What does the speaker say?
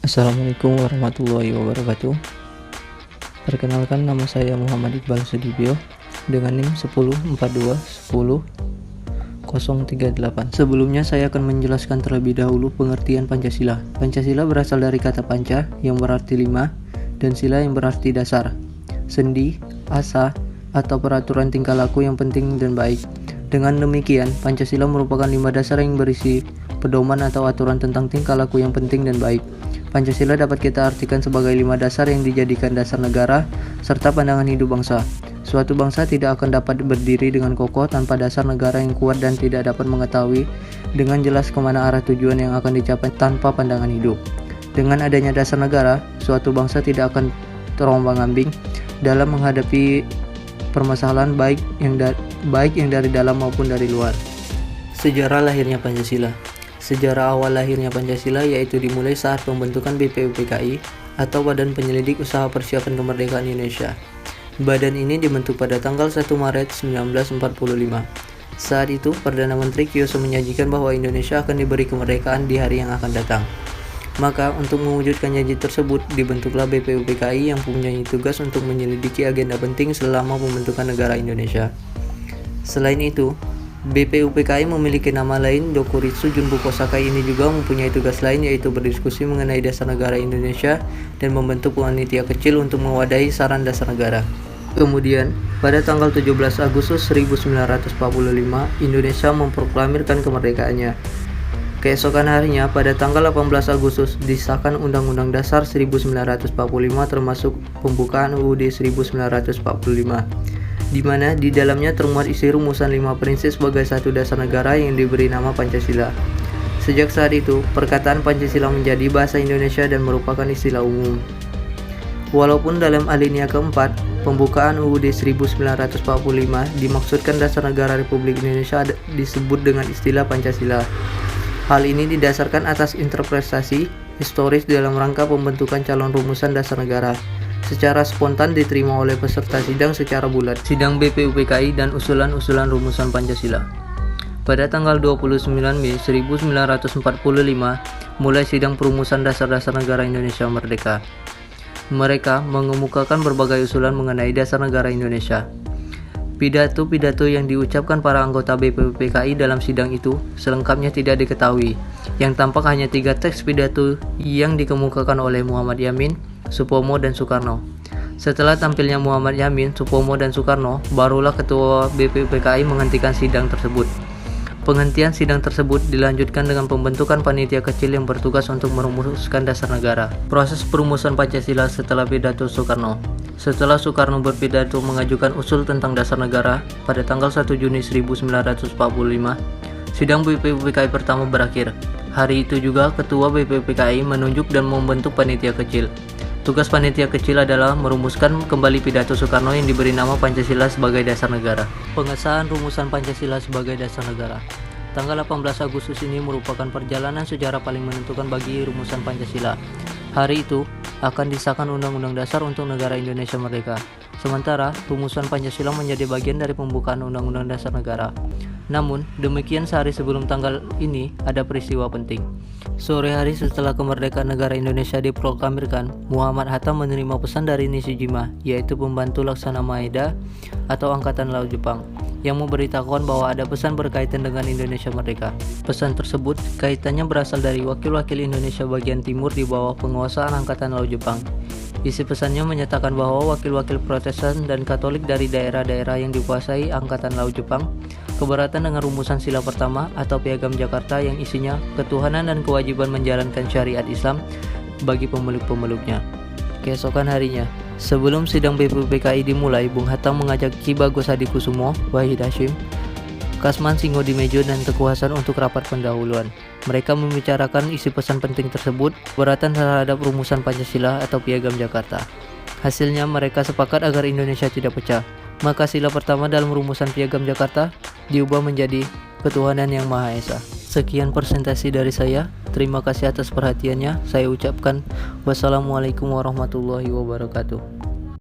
Assalamualaikum warahmatullahi wabarakatuh. Perkenalkan, nama saya Muhammad Iqbal Sudibyo dengan NIM 10421038. Sebelumnya saya akan menjelaskan terlebih dahulu pengertian Pancasila. Pancasila berasal dari kata panca yang berarti 5 dan sila yang berarti dasar, sendi, asa, atau peraturan tingkah laku yang penting dan baik. Dengan demikian, Pancasila merupakan 5 dasar yang berisi pedoman atau aturan tentang tingkah laku yang penting dan baik. Pancasila dapat kita artikan sebagai 5 dasar yang dijadikan dasar negara serta pandangan hidup bangsa. Suatu bangsa tidak akan dapat berdiri dengan kokoh tanpa dasar negara yang kuat dan tidak dapat mengetahui dengan jelas kemana arah tujuan yang akan dicapai tanpa pandangan hidup. Dengan adanya dasar negara, suatu bangsa tidak akan terombang-ambing dalam menghadapi permasalahan baik yang dari dalam maupun dari luar. Sejarah lahirnya Pancasila. Sejarah awal lahirnya Pancasila yaitu dimulai saat pembentukan BPUPKI atau Badan Penyelidik Usaha Persiapan Kemerdekaan Indonesia. Badan ini dibentuk pada tanggal 1 Maret 1945. Saat itu, Perdana Menteri Kiyoso menyajikan bahwa Indonesia akan diberi kemerdekaan di hari yang akan datang. Maka, untuk mewujudkan janji tersebut, dibentuklah BPUPKI yang mempunyai tugas untuk menyelidiki agenda penting selama pembentukan negara Indonesia. Selain itu, BPUPKI memiliki nama lain. Dokuritsu Junbuko Sakai ini juga mempunyai tugas lain, yaitu berdiskusi mengenai dasar negara Indonesia dan membentuk panitia kecil untuk mewadahi saran dasar negara. Kemudian, pada tanggal 17 Agustus 1945, Indonesia memproklamirkan kemerdekaannya. Keesokan harinya, pada tanggal 18 Agustus, disahkan Undang-Undang Dasar 1945 termasuk pembukaan UUD 1945. Di mana di dalamnya termuat isi rumusan 5 prinsip sebagai satu dasar negara yang diberi nama Pancasila. Sejak saat itu, perkataan Pancasila menjadi bahasa Indonesia dan merupakan istilah umum. Walaupun dalam alinea keempat, pembukaan UUD 1945 dimaksudkan dasar negara Republik Indonesia disebut dengan istilah Pancasila. Hal ini didasarkan atas interpretasi historis dalam rangka pembentukan calon rumusan dasar negara. Secara spontan diterima oleh peserta sidang secara bulat. Sidang BPUPKI dan usulan-usulan rumusan Pancasila. Pada tanggal 29 Mei 1945, mulai sidang perumusan dasar-dasar negara Indonesia Merdeka. Mereka mengemukakan berbagai usulan mengenai dasar negara Indonesia. Pidato-pidato yang diucapkan para anggota BPUPKI dalam sidang itu selengkapnya tidak diketahui. Yang tampak hanya 3 teks pidato yang dikemukakan oleh Muhammad Yamin, Supomo, dan Soekarno. Setelah tampilnya Muhammad Yamin, Supomo, dan Soekarno, barulah Ketua BPUPKI menghentikan sidang tersebut. Penghentian sidang tersebut dilanjutkan dengan pembentukan panitia kecil yang bertugas untuk merumuskan dasar negara. Proses perumusan Pancasila setelah pidato Soekarno. Setelah Soekarno berpidato mengajukan usul tentang dasar negara pada tanggal 1 Juni 1945, sidang BPUPKI pertama berakhir. Hari itu juga Ketua BPUPKI menunjuk dan membentuk panitia kecil. Tugas panitia kecil adalah merumuskan kembali pidato Soekarno yang diberi nama Pancasila sebagai dasar negara. Pengesahan rumusan Pancasila sebagai dasar negara. Tanggal 18 Agustus ini merupakan perjalanan sejarah paling menentukan bagi rumusan Pancasila. Hari itu akan disahkan Undang-Undang Dasar untuk negara Indonesia Merdeka. Sementara rumusan Pancasila menjadi bagian dari pembukaan Undang-Undang Dasar Negara. Namun, demikian sehari sebelum tanggal ini ada peristiwa penting. Sore hari setelah kemerdekaan negara Indonesia diproklamirkan, Muhammad Hatta menerima pesan dari Nishijima, yaitu pembantu Laksana Maeda atau Angkatan Laut Jepang, yang memberitahukan bahwa ada pesan berkaitan dengan Indonesia Merdeka. Pesan tersebut kaitannya berasal dari wakil-wakil Indonesia bagian timur di bawah penguasaan Angkatan Laut Jepang. Isi pesannya menyatakan bahwa wakil-wakil Protestan dan Katolik dari daerah-daerah yang dikuasai Angkatan Laut Jepang keberatan dengan rumusan sila pertama atau Piagam Jakarta yang isinya ketuhanan dan kewajiban menjalankan syariat Islam bagi pemeluk-pemeluknya. Keesokan harinya, sebelum sidang BPUPKI dimulai, Bung Hatta mengajak Ki Bagus Hadikusumo, Wahid Hasyim, Kasman Singodimedjo, dan Teguh Hasan untuk rapat pendahuluan. Mereka membicarakan isi pesan penting tersebut, keberatan terhadap rumusan Pancasila atau Piagam Jakarta. Hasilnya mereka sepakat agar Indonesia tidak pecah. Maka sila pertama dalam rumusan Piagam Jakarta diubah menjadi ketuhanan yang Maha Esa. Sekian presentasi dari saya. Terima kasih atas perhatiannya. Saya ucapkan wassalamualaikum warahmatullahi wabarakatuh.